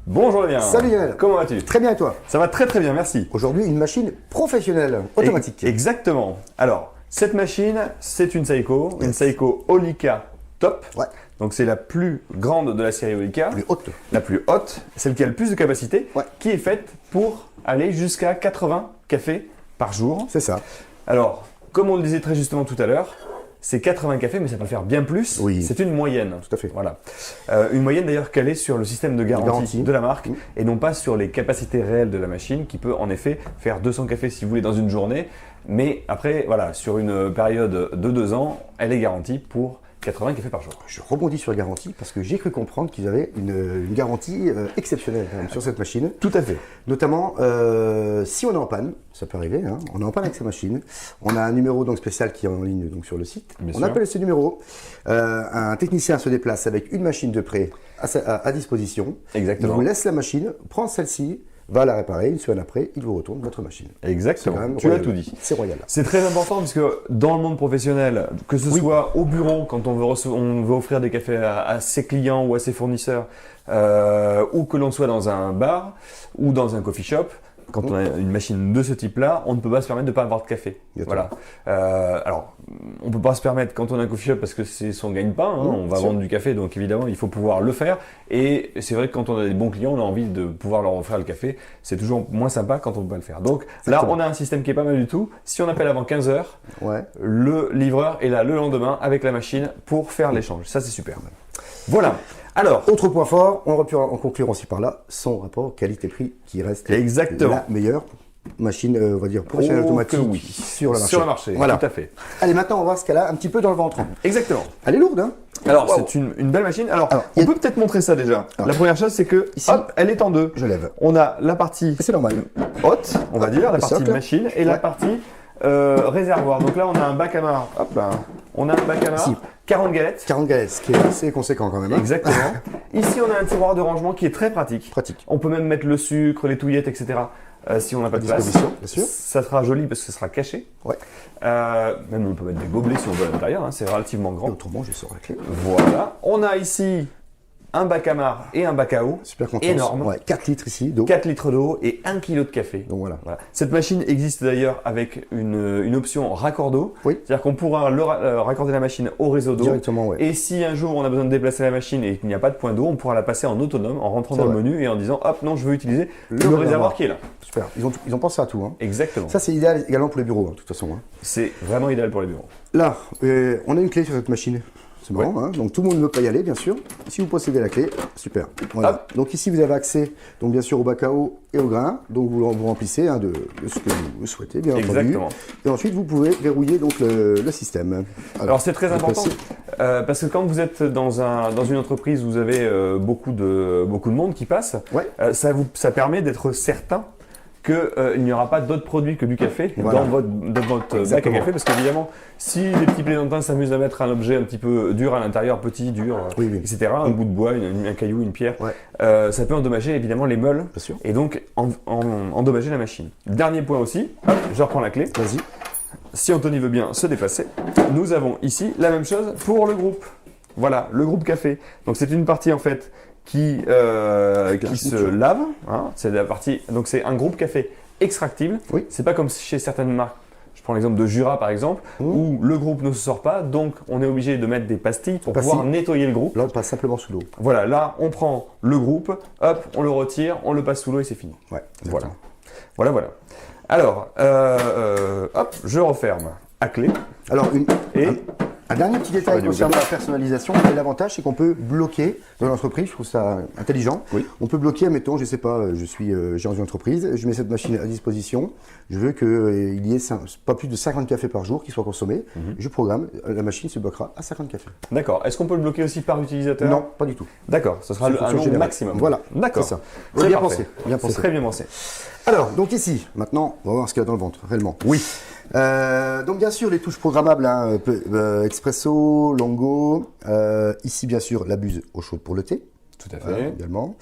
Bonjour Lionel. Salut Lionel. Comment vas-tu? Très bien et toi? Ça va très bien, merci. Aujourd'hui, une machine professionnelle, automatique. Exactement. Alors, cette machine, c'est une Seiko Olica Top. Ouais. Donc c'est la plus grande de la série Olica. Plus haute. La plus haute, celle qui a le plus de capacité, Ouais. qui est faite pour aller jusqu'à 80 cafés par jour. C'est ça. Alors, comme on le disait très justement tout à l'heure, c'est 80 cafés, mais ça peut faire bien plus. Oui. C'est une moyenne. Tout à fait. Voilà. Une moyenne d'ailleurs calée sur le système de garantie de la marque et non pas sur les capacités réelles de la machine qui peut en effet faire 200 cafés si vous voulez dans une journée. Mais après, voilà, sur une période de 2 ans, elle est garantie pour 80 cafés par jour. Je rebondis sur la garantie parce que j'ai cru comprendre qu'ils avaient une garantie exceptionnelle quand même sur cette machine. Tout à fait. Notamment, si on est en panne, ça peut arriver, hein, on est en panne avec sa machine, on a un numéro donc spécial qui est en ligne donc sur le site. Bien on sûr. appelle ce numéro, un technicien se déplace avec une machine de prêt à disposition. Exactement. Il vous laisse la machine, prend celle-ci, va la réparer, une semaine après, il vous retourne votre machine. Exactement. C'est quand même Tu as royal. tout dit. C'est royal. C'est très important parce que dans le monde professionnel, que ce soit au bureau quand on veut offrir des cafés à ses clients ou à ses fournisseurs, ou que l'on soit dans un bar ou dans un coffee shop, quand on a une machine de ce type-là, on ne peut pas se permettre de ne pas avoir de café. Exactement. Voilà. Alors, on ne peut pas se permettre quand on a un coffee shop parce que c'est son gagne-pain. Hein, on va sûr. vendre du café, donc évidemment, il faut pouvoir le faire. Et c'est vrai que quand on a des bons clients, on a envie de pouvoir leur offrir le café. C'est toujours moins sympa quand on ne peut pas le faire. Donc là, Exactement. on a un système qui est pas mal du tout. Si on appelle avant 15 heures, Ouais. le livreur est là le lendemain avec la machine pour faire l'échange. Ça, c'est superbe. Voilà. Alors, Autre point fort, on aurait pu en conclure aussi par là, son rapport qualité-prix qui reste Exactement. la meilleure machine, on va dire, professionnelle oh automatique que oui. sur le marché. Sur le marché, Voilà. tout à fait. Allez, maintenant on va voir ce qu'elle a un petit peu dans le ventre. Exactement. Elle est lourde, hein? Alors, Wow. c'est une belle machine. Alors, Alors, on il y a- peut peut-être montrer ça déjà. Alors, La première chose, c'est que, ici- hop, elle est en deux. Je lève. On a la partie C'est normal. haute, on va dire, la le partie socle. machine, et la Ouais. partie réservoir. Donc là, on a un bac à main. Hop là. On a un bac à main, Ici. 40 galettes. 40 galettes, ce qui est assez conséquent quand même. Hein? Exactement. Ici, on a un tiroir de rangement qui est très pratique. Pratique. On peut même mettre le sucre, les touillettes, etc. Si on n'a pas À de place. disposition, bien sûr. Ça sera joli parce que ce sera caché. Ouais. Même on peut mettre des gobelets si on veut à l'intérieur. Hein, c'est relativement Et grand. autrement, je sors la clé. Voilà. On a ici un bac à marre et un bac à eau. Super content. Énorme. Ouais, 4 litres ici d'eau. 4 litres d'eau et 1 kg de café. Donc voilà. Voilà. Cette machine existe d'ailleurs avec une option raccord d'eau. Oui. C'est-à-dire qu'on pourra raccorder la machine au réseau d'eau. Directement, ouais. Et si un jour on a besoin de déplacer la machine et qu'il n'y a pas de point d'eau, on pourra la passer en autonome en rentrant C'est dans le vrai. menu et en disant hop, non, je veux utiliser le réservoir. réservoir qui est là. Super. Ils ont pensé à tout. Hein. Exactement. Ça, c'est idéal également pour les bureaux, hein, de toute façon. Hein. C'est vraiment idéal pour les bureaux. Là, on a une clé sur cette machine. C'est marrant, hein, donc tout le monde ne peut pas y aller, bien sûr. Si vous possédez la clé, super. Voilà. Hop. Donc ici, vous avez accès, donc bien sûr, au bac à eau et au grain. Donc vous remplissez hein, de ce que vous souhaitez, bien Exactement. entendu. Et ensuite, vous pouvez verrouiller donc le système. Alors c'est très je important précise. parce que quand vous êtes dans une entreprise où vous avez beaucoup de monde qui passe, Ouais. ça permet d'être certain qu'il n'y aura pas d'autres produits que du café Voilà. dans votre bac à Exactement. café. Parce qu'évidemment, si les petits plaisantins s'amusent à mettre un objet un petit peu dur à l'intérieur, petit, dur, Oui, oui. etc., un bout de bois, un caillou, une pierre, Ouais. ça peut endommager évidemment les meules Bien sûr. et donc endommager la machine. Dernier point aussi, hop, je reprends la clé. Vas-y. Si Anthony veut bien se déplacer, nous avons ici la même chose pour le groupe. Voilà, le groupe café. Donc c'est une partie en fait qui se lave. Hein, c'est la partie. Donc c'est un groupe café extractible. Oui. C'est pas comme chez certaines marques. Je prends l'exemple de Jura par exemple, où le groupe ne se sort pas, donc on est obligé de mettre des pastilles pour pouvoir nettoyer le groupe. Là, on passe simplement sous l'eau. Voilà, là on prend le groupe, hop, on le retire, on le passe sous l'eau et c'est fini. Ouais. Voilà. Voilà. Alors, hop, je referme à clé. Alors, Et un dernier petit détail Vas-y, concernant la personnalisation, et l'avantage c'est qu'on peut bloquer dans l'entreprise, je trouve ça intelligent. Oui. On peut bloquer, admettons, je sais pas, je suis gérant d'une entreprise, je mets cette machine à disposition, je veux qu'il y ait pas plus de 50 cafés par jour qui soient consommés, je programme, la machine se bloquera à 50 cafés. D'accord. Est-ce qu'on peut le bloquer aussi par utilisateur? Non, pas du tout. D'accord, ce sera C'est une un fonction nombre générale. maximum. Voilà, D'accord. c'est ça. C'est Bien parfait. pensé, bien pensé. C'est très bien pensé. Alors, donc ici, maintenant, on va voir ce qu'il y a dans le ventre, réellement. Oui. Donc bien sûr les touches programmables, hein, Expresso, Longo, ici bien sûr la buse eau chaude pour le thé. Tout à fait. Également.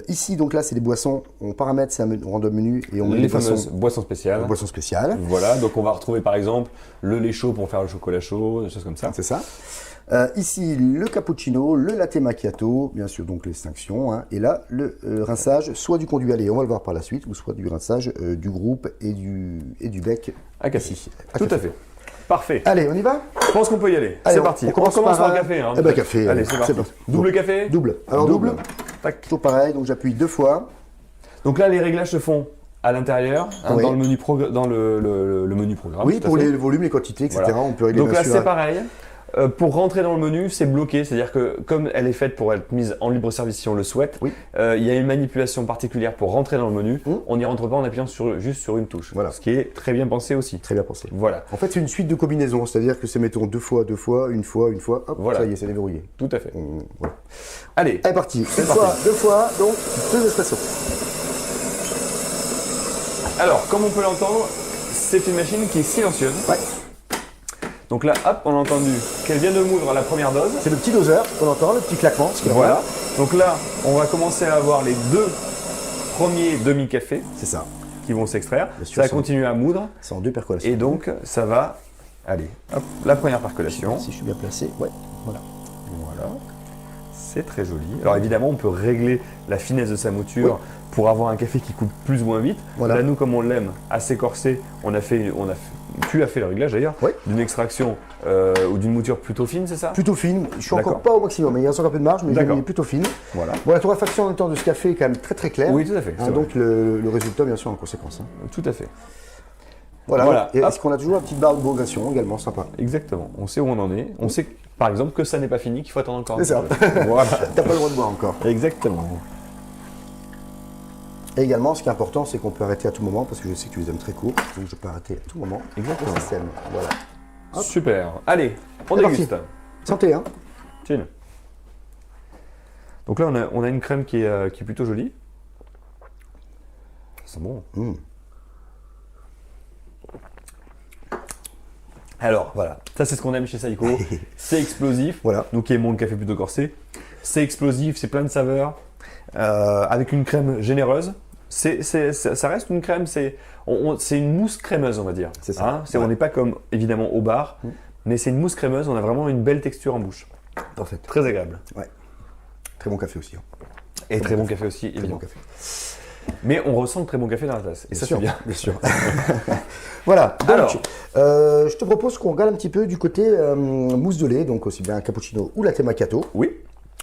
Ici donc là c'est des boissons, on paramètre, c'est un random menu et on met Les des fameuses boissons spéciales. boissons spéciales. Voilà, donc on va retrouver par exemple le lait chaud pour faire le chocolat chaud, des choses comme ça. C'est ça. Ici, le cappuccino, le latte macchiato, bien sûr, donc l'extinction. Hein, et là, le rinçage, soit du conduit à lait, on va le voir par la suite, ou soit du rinçage du groupe et du bec. À café. Ici, Tout à fait. Parfait. Allez, on y va? Je pense qu'on peut y aller. Allez, C'est parti. on commence par par le café. Hein, eh ben, café. Allez, c'est parti. Double café? Double. Alors, double. Tac. Toujours pareil, donc j'appuie 2 fois. Donc là, les réglages se font à l'intérieur, hein, Oui. dans le menu, dans le menu programme. Oui, tout à pour fait. les volumes, les quantités, etc. Voilà. On peut régler Donc bien là, sûr, c'est pareil. Pour rentrer dans le menu, c'est bloqué, c'est-à-dire que comme elle est faite pour être mise en libre service si on le souhaite, Oui. il y a une manipulation particulière pour rentrer dans le menu. Mmh. On n'y rentre pas en appuyant juste sur une touche, Voilà. ce qui est très bien pensé aussi. Très bien pensé. Voilà, En fait, c'est une suite de combinaisons, c'est-à-dire que c'est mettons 2 fois, 2 fois, une fois, hop, Voilà. ça y est, c'est déverrouillé. tout à fait. Voilà. Allez, Allez, parti. Une parti. fois, 2 fois, donc 2 espressos. alors comme on peut l'entendre, c'est une machine qui est silencieuse. Ouais. Donc là, hop, on a entendu qu'elle vient de moudre la première dose. C'est le petit doseur qu'on entend, le petit claquement. Parce que Voilà. Donc là, on va commencer à avoir les 2 premiers demi-cafés C'est ça. qui vont s'extraire. Bien sûr, Ça va ça. continuer à moudre. C'est en 2 percolations. Et donc, ça va. Allez, hop, la première percolation. Si je suis bien placé, ouais, voilà. Voilà. C'est très joli. Alors évidemment, on peut régler la finesse de sa mouture pour avoir un café qui coupe plus ou moins vite. Voilà. Là, nous, comme on l'aime assez corsé, tu as fait le réglage d'ailleurs, Oui. d'une extraction ou d'une mouture plutôt fine, c'est ça? Plutôt fine. Je suis D'accord. encore pas au maximum, il y a encore un peu de marge, mais D'accord. j'ai plutôt fine. Voilà. Bon, la torréfaction en même temps de ce café est quand même très très claire. Oui, tout à fait. Hein, c'est vrai. donc le résultat, bien sûr, en conséquence. Hein. Tout à fait. Voilà. Et Hop. est-ce qu'on a toujours la petite barre de progression également, sympa. Exactement. On sait où on en est. On sait, par exemple, que ça n'est pas fini, qu'il faut attendre encore un C'est ça. petit peu. Voilà. T'as pas le droit de boire encore. Exactement. Et également, ce qui est important, c'est qu'on peut arrêter à tout moment, parce que je sais que tu les aimes très courts, donc je peux arrêter à tout moment. Exactement. Le système. Voilà. Hop. Super. Allez, on C'est déguste. Santé, hein. Chill. Donc là, on a une crème qui est plutôt jolie. C'est bon. Mmh. Alors, voilà. Ça, c'est ce qu'on aime chez Saïko. C'est explosif. Voilà. Nous qui aimons le café plutôt corsé. C'est explosif, c'est plein de saveurs. Avec une crème généreuse. Ça reste une crème, c'est une mousse crémeuse, on va dire. C'est ça. Hein, on n'est pas comme, évidemment, au bar. Mais c'est une mousse crémeuse. On a vraiment une belle texture en bouche. Parfait. Très agréable. Ouais. Très bon café aussi. Hein. Et très bon café aussi, Très évidemment. bon café. Mais on ressent le très bon café dans la tasse. Et ça, c'est bien. Bien sûr. Voilà. Donc, Alors. je te propose qu'on regarde un petit peu du côté mousse de lait, donc aussi bien un cappuccino ou latte macchiato. Oui.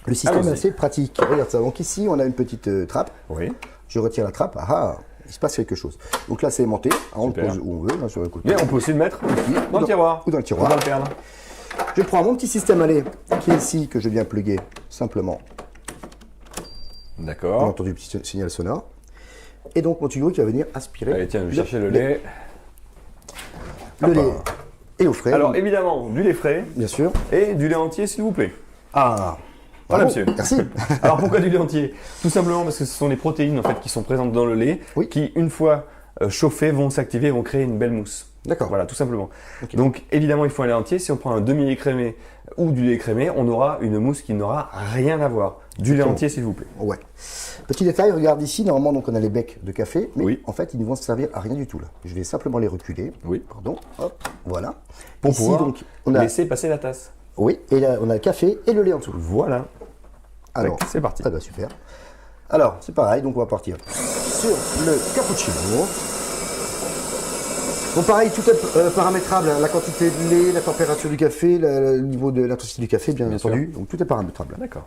Le système est Allons-y. assez pratique. Regarde ça. Donc ici, on a une petite trappe. Oui. Je retire la trappe. Ah, il se passe quelque chose. Donc là, c'est aimanté. Ah, on Super. le pose où on veut, hein, sur le côté. Mais on peut aussi le mettre dans le tiroir. Ou dans le tiroir. Ou dans le perle. Je prends mon petit système à lait qui est ici, que je viens plugger simplement. On a D'accord. entendu le petit signal sonore. Et donc mon tuyau qui va venir aspirer. Allez, tiens, je vais chercher le lait. Le lait et au frais. Alors, évidemment, du lait frais bien sûr. et du lait entier, s'il vous plaît. Ah, Voilà, bravo. monsieur. Merci. Alors, pourquoi du lait entier? Tout simplement parce que ce sont les protéines en fait, qui sont présentes dans le lait, Oui. qui, une fois chauffées, vont s'activer et vont créer une belle mousse. D'accord. Voilà, tout simplement. Ok. Donc, évidemment, il faut un lait entier. Si on prend un demi-lait crémé ou du lait écrémé, on aura une mousse qui n'aura rien à voir. Du lait Exactement. entier, s'il vous plaît. Ouais. Petit détail, regarde ici, normalement donc on a les becs de café, mais Oui. en fait ils ne vont se servir à rien du tout là. Je vais simplement les reculer. Oui. Pardon. Hop, voilà. Pour ici pouvoir donc on a laisser passer la tasse. oui, et là on a le café et le lait en dessous. Voilà. Alors, c'est parti. Ah bah super. Alors, c'est pareil, donc on va partir sur le cappuccino. Bon pareil, tout est paramétrable, hein, la quantité de lait, la température du café, le niveau de l'intensité du café, bien entendu. Donc tout est paramétrable. D'accord.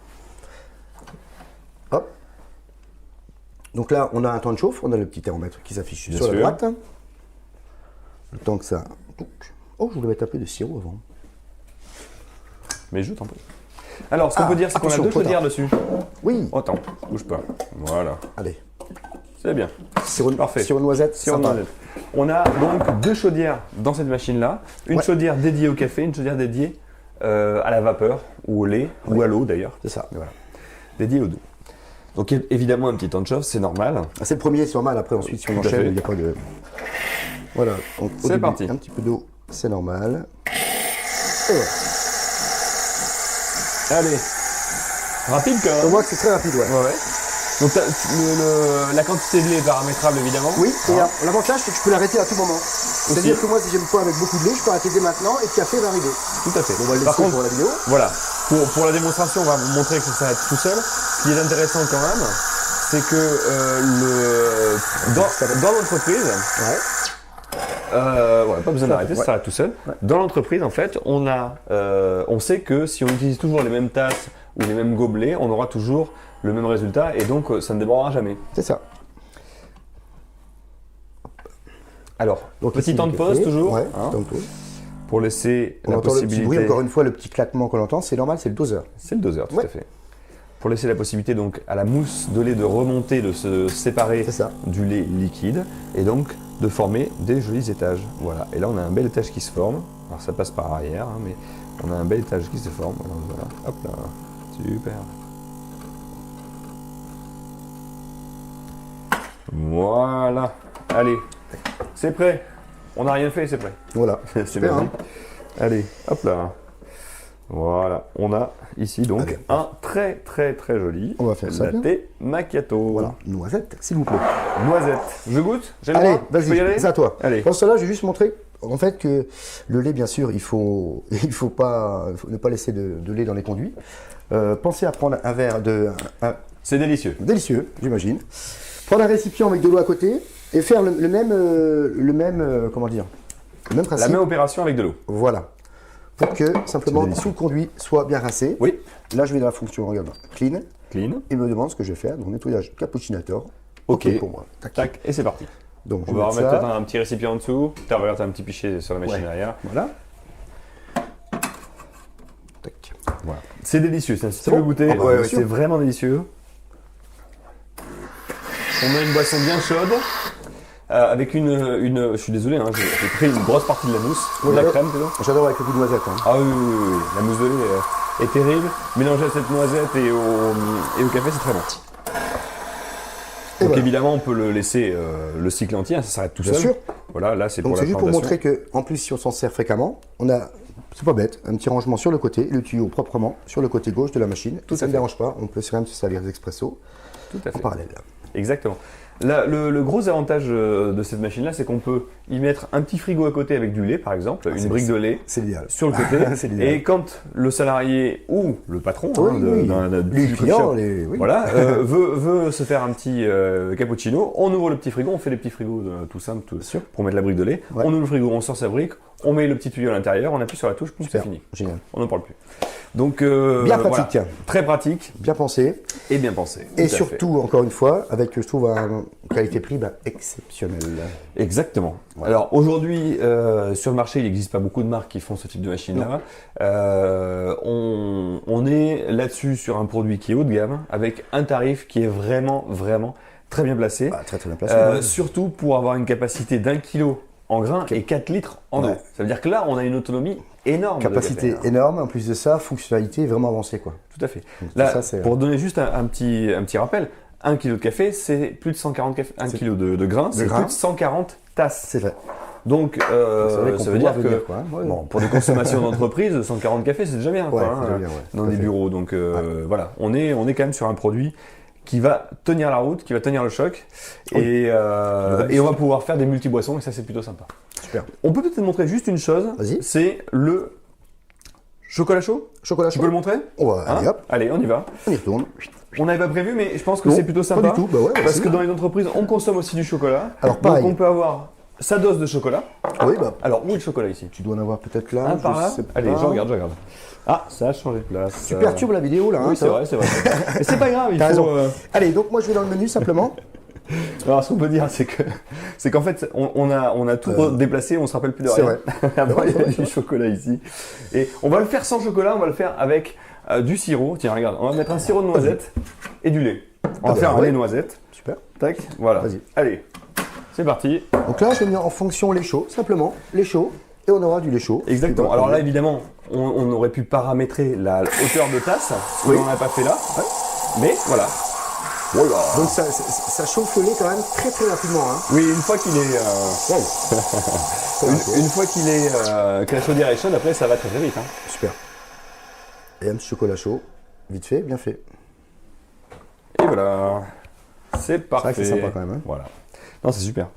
Hop. Donc là, on a un temps de chauffe, on a le petit thermomètre qui s'affiche Bien sur la sûr. droite. Le temps que ça... Oh, je voulais mettre un peu de sirop avant. Mais je t'en prie. Alors, ce qu'on peut dire, c'est qu'on a attention, deux trop chaudières tard. dessus. Oui, Oh, attends, bouge pas. Voilà. allez. C'est bien. Sirop, Parfait. sirop de noisette, Sirop de sympa. noisette. On a donc deux chaudières dans cette machine-là. Une Ouais. chaudière dédiée au café, une chaudière dédiée à la vapeur, ou au lait, ou à l'eau d'ailleurs. C'est ça. Voilà. Dédiée aux deux. Donc évidemment un petit temps de chauffe, c'est normal. Ah, c'est le premier, c'est normal. Après, ensuite, si on Tout à enchaîne, fait. il n'y a pas de... Voilà. Donc, au C'est début, parti. Un petit peu d'eau, c'est normal. Et voilà. Allez. Rapide quand On même. voit que c'est très rapide, ouais. Ouais, ouais. Donc la quantité de lait est paramétrable évidemment. Oui, et l'avantage, c'est que je peux l'arrêter à tout moment. C'est-à-dire que moi, si j'aime pas avec beaucoup de lait, je peux arrêter dès maintenant et le café va arriver. Tout à fait. On va le Par laisser contre, pour la vidéo. voilà, pour la démonstration, on va vous montrer que ça s'arrête tout seul. Ce qui est intéressant quand même, c'est que dans l'entreprise, pas besoin d'arrêter, ça s'arrête tout seul. Ouais. Dans l'entreprise, en fait, on sait que si on utilise toujours les mêmes tasses ou les mêmes gobelets, on aura toujours le même résultat et donc ça ne débordera jamais. C'est ça. Alors, Donc, petit ici, temps le de pause café. toujours, Ouais, hein, temps de pause. pour laisser On la entend le petit possibilité. bruit, encore une fois, le petit claquement qu'on entend, c'est normal, c'est le doseur. C'est le doseur, tout Ouais. à fait. Pour laisser la possibilité donc à la mousse de lait de remonter, de se séparer C'est ça. du lait liquide et donc de former des jolis étages. Voilà. Et là, on a un bel étage qui se forme. Alors, ça passe par arrière, hein, mais on a un bel étage qui se forme. Voilà. Hop là. Super. Voilà. Allez. C'est prêt. On n'a rien fait, c'est prêt. Voilà. C'est Super, bien. hein. Allez, hop là. Voilà, on a ici donc Allez. un très très très joli On va faire ça latte macchiato. Voilà, noisette, s'il vous plaît. Noisette. Je goûte. J'ai le Allez, droit. Je peux y vas-y, aller c'est à toi. Allez. Pour cela, je vais juste montrer en fait que le lait, bien sûr, il faut ne pas laisser de lait dans les conduits. Pensez à prendre un verre C'est délicieux. délicieux, j'imagine. Prendre un récipient avec de l'eau à côté et faire le même principe. La même opération avec de l'eau. Voilà. Pour que simplement C'est délicieux. tout le conduit soit bien rincé. Oui. Là, je vais dans la fonction, regarde, clean. Clean. Il me demande ce que je vais faire. Donc nettoyage cappuccinator. Ok. Pour moi. Tac. Tac. Et c'est parti. Donc je On vais va mettre remettre ça. peut-être un petit récipient en dessous. Regarde, t'as un petit pichet sur la machine Ouais. derrière. Voilà. Tac. Voilà. C'est délicieux. Si tu bon veux goûter, Ah bah, ouais, bien ouais, sûr. c'est vraiment délicieux. On a une boisson bien chaude. Avec je suis désolé, hein, j'ai pris une grosse partie de la mousse, de la crème plutôt. J'adore avec le goût de noisette. Hein. Ah oui, oui, oui, oui. La mousse de lait est terrible. Mélangée à cette noisette et au café, c'est très bon. Et Donc voilà. évidemment, on peut le laisser le cycle entier, hein, ça s'arrête tout Bien seul. sûr. Voilà, là c'est Donc pour c'est la juste pour fermentation. montrer que, en plus, si on s'en sert fréquemment, on a, c'est pas bête, un petit rangement sur le côté, le tuyau proprement sur le côté gauche de la machine. Tout ça à ne fait. dérange pas. On peut quand même se servir des expresso Tout à en fait. parallèle. Exactement. Là, le gros avantage de cette machine-là, c'est qu'on peut y mettre un petit frigo à côté avec du lait, par exemple, une c'est- brique de lait C'est l'idéal. sur le côté. C'est l'idéal. Et quand le salarié ou le patron Oui, oui. du Les coffee clients, shop, oui. voilà, veut se faire un petit cappuccino, on ouvre le petit frigo, on fait des petits frigos tout simples sûr. pour mettre la brique de lait. Ouais. On ouvre le frigo, on sort sa brique, on met le petit tuyau à l'intérieur, on appuie sur la touche, pouf, c'est Super. fini. Génial. On n'en parle plus. Donc Bien pratique. voilà. Très pratique Bien pensé. et bien pensé. Et Tout à surtout, encore une fois, avec, je trouve, un qualité-prix exceptionnelle. fait. Exactement. Alors aujourd'hui, sur le marché, il n'existe pas beaucoup de marques qui font ce type de machine-là. On est là-dessus sur un produit qui est haut de gamme, avec un tarif qui est vraiment, vraiment très bien placé. Ah, très très bien placé. Surtout pour avoir une capacité d'1 kg en grains et 4 litres en Ouais. eau. Ça veut dire que là, on a une autonomie énorme. de Capacité café, hein. énorme, en plus de ça, fonctionnalité vraiment avancée, quoi. Tout à fait. Donc, Là, ça, c'est- pour donner juste un petit rappel, 1 kg de café, c'est plus de 140 café, 1 kg de grains, c'est grains. plus de 140 tasses. C'est vrai. Donc, vrai qu'on ça peut veut dire voir que venir, quoi, hein. Ouais. bon, pour des consommations d'entreprise, 140 cafés, c'est déjà bien, quoi, Ouais, hein, c'est déjà bien, ouais. dans Tout à des fait. bureaux. Donc voilà, on est quand même sur un produit qui va tenir la route, qui va tenir le choc, Oui. et on va pouvoir faire des multi-boissons, et ça c'est plutôt sympa. Super. On peut peut-être te montrer juste une chose, Vas-y. c'est le chocolat chaud. Chocolat Tu chaud. peux le montrer? On va, allez Hein hop, Allez, on y va. on y retourne. On n'avait pas prévu, mais je pense que Non, c'est plutôt pas sympa. du tout, bah ouais, parce c'est que bien. dans les entreprises, on consomme aussi du chocolat. Alors, pareil. Donc on peut avoir sa dose de chocolat. Oui, bah, Alors, où est le chocolat ici? tu dois en avoir peut-être là. Un par je là. sais Allez, pas. je regarde. Ah, ça a changé de place. Tu perturbes la vidéo là. Oui, hein, c'est toi. vrai, c'est vrai. Mais c'est pas grave, il T'as faut. raison. Allez, donc moi je vais dans le menu simplement. Alors, ce qu'on peut dire, c'est qu'en fait, on a tout déplacé, on se rappelle plus de C'est rien. vrai. Avant, il y C'est avait vrai. du chocolat ici. Et on va le faire sans chocolat, on va le faire avec du sirop. Tiens, regarde, on va mettre un sirop de noisette et du lait. On va Ah, faire bah, un ouais. lait noisette. Super. Tac, voilà. Vas-y. Allez, c'est parti. Donc là, je vais venir en fonction lait chaud, simplement lait chaud, et on aura du lait chaud. Exactement. Et Alors là, voilà. évidemment, on aurait pu paramétrer la hauteur de tasse, ce Oui. qu'on n'a pas fait là. Mais voilà. Voilà. Donc ça chauffe le lait quand même très très rapidement. Hein. Oui, une fois qu'il est, Wow. une fois qu'il est, que la chaudière est chaude, après ça va très très vite. Hein. Super. Et un petit chocolat chaud, vite fait, bien fait. Et voilà. C'est parfait. vrai que c'est sympa quand même, hein. Voilà. Non, c'est super.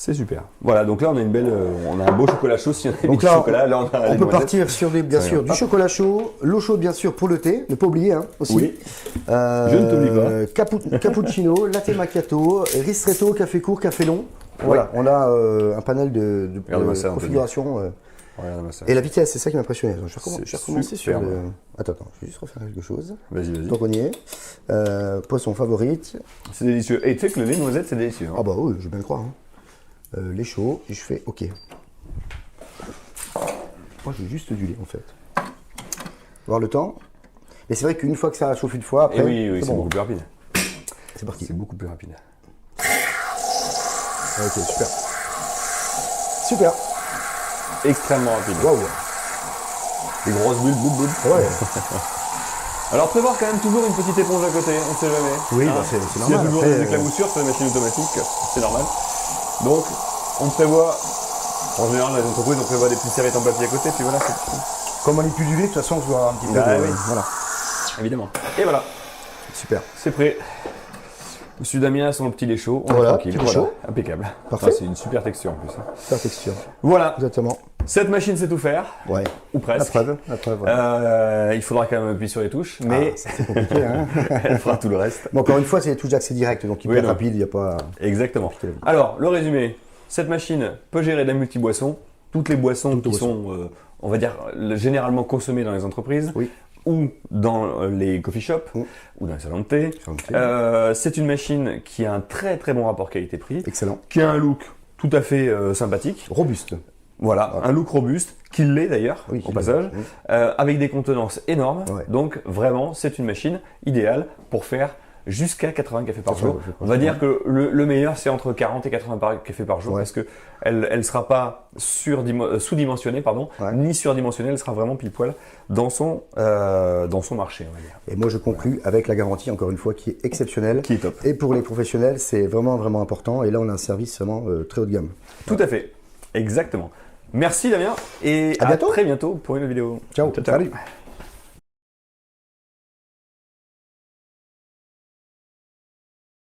C'est super. Voilà, donc là on a une belle, on a un beau chocolat chaud. Si on a Donc du là, chocolat, là on a On les peut noisettes. partir sur bien sûr du chocolat chaud, l'eau chaude bien sûr pour le thé, ne pas oublier aussi. Oui. Je ne t'oublie pas. Cappuccino, latte macchiato, ristretto, café court, café long. Voilà, on a un panel de Regarde-moi ça, configuration. Regarde-moi ça. Et la vitesse, c'est ça qui m'a impressionné. Je vais recommencer sur superbe. le... Attends, je vais juste refaire quelque chose. Vas-y. Donc on y est. Poisson favorite. C'est délicieux. Et tu sais que le lait noisette, c'est délicieux. Hein. Ah bah oui, je vais bien le croire. Lait chaud, et je fais OK. Moi, je veux juste du lait en fait. Voir le temps. Mais c'est vrai qu'une fois que ça a chauffé une fois, après, Et oui, c'est c'est bon. beaucoup plus rapide. C'est parti. C'est beaucoup plus rapide. Ok, super. Super. Extrêmement rapide. Waouh. Des grosses bulles, boum. Ouais. Alors prévoir quand même toujours une petite éponge à côté, on ne sait jamais. Oui, bah, c'est S'il y a normal. toujours Après, des éclaboussures sur les machines automatiques, c'est normal. Donc, on prévoit, en général, les entreprises, on prévoit des petites serviettes en papier à côté, puis voilà, c'est tout. Comme on manipule du lait, de toute façon, je dois avoir un petit peu Bah de... oui. Voilà. Évidemment. Et voilà, Super. c'est prêt. Monsieur Damien a son petit lait chaud, on Voilà, est tranquille. petit lait chaud. Impeccable. Parfait. Ah, c'est une super texture en plus. Hein. La texture. Voilà, Exactement. cette machine sait tout faire, Ouais. ou La presque. preuve. Ouais. Il faudra quand même appuyer sur les touches, mais Ça, c'est compliqué. Hein. elle fera tout le reste. Mais encore une fois, c'est les touches d'accès direct, donc hyper Oui, non. rapide, il n'y a pas... Exactement. Alors, le résumé, cette machine peut gérer de la multi-boisson, toutes les boissons qui sont, on va dire, généralement consommées dans les entreprises, Oui. ou dans les coffee shops, ou dans les salons de thé. Salons de thé. C'est une machine qui a un très très bon rapport qualité-prix, Excellent. qui a un look tout à fait sympathique. Robuste. Voilà, un look robuste, qu'il l'est d'ailleurs, Oui, au qu'il passage, l'est, oui. avec des contenances énormes. Ouais. Donc vraiment, c'est une machine idéale pour faire jusqu'à 80 cafés par 80, jour. je pense, On va dire ouais. que le meilleur, c'est entre 40 et 80 cafés par jour, Ouais. parce que elle sera pas sous-dimensionnée, Ouais. ni surdimensionnée, elle sera vraiment pile poil dans son marché, on va dire. Et moi, je conclus avec la garantie, encore une fois, qui est exceptionnelle. Qui est top. Et pour les professionnels, c'est vraiment, vraiment important. Et là, on a un service vraiment très haut de gamme. Tout à fait, exactement. Merci Damien, et À bientôt. très bientôt pour une vidéo. Ciao. ciao. Salut.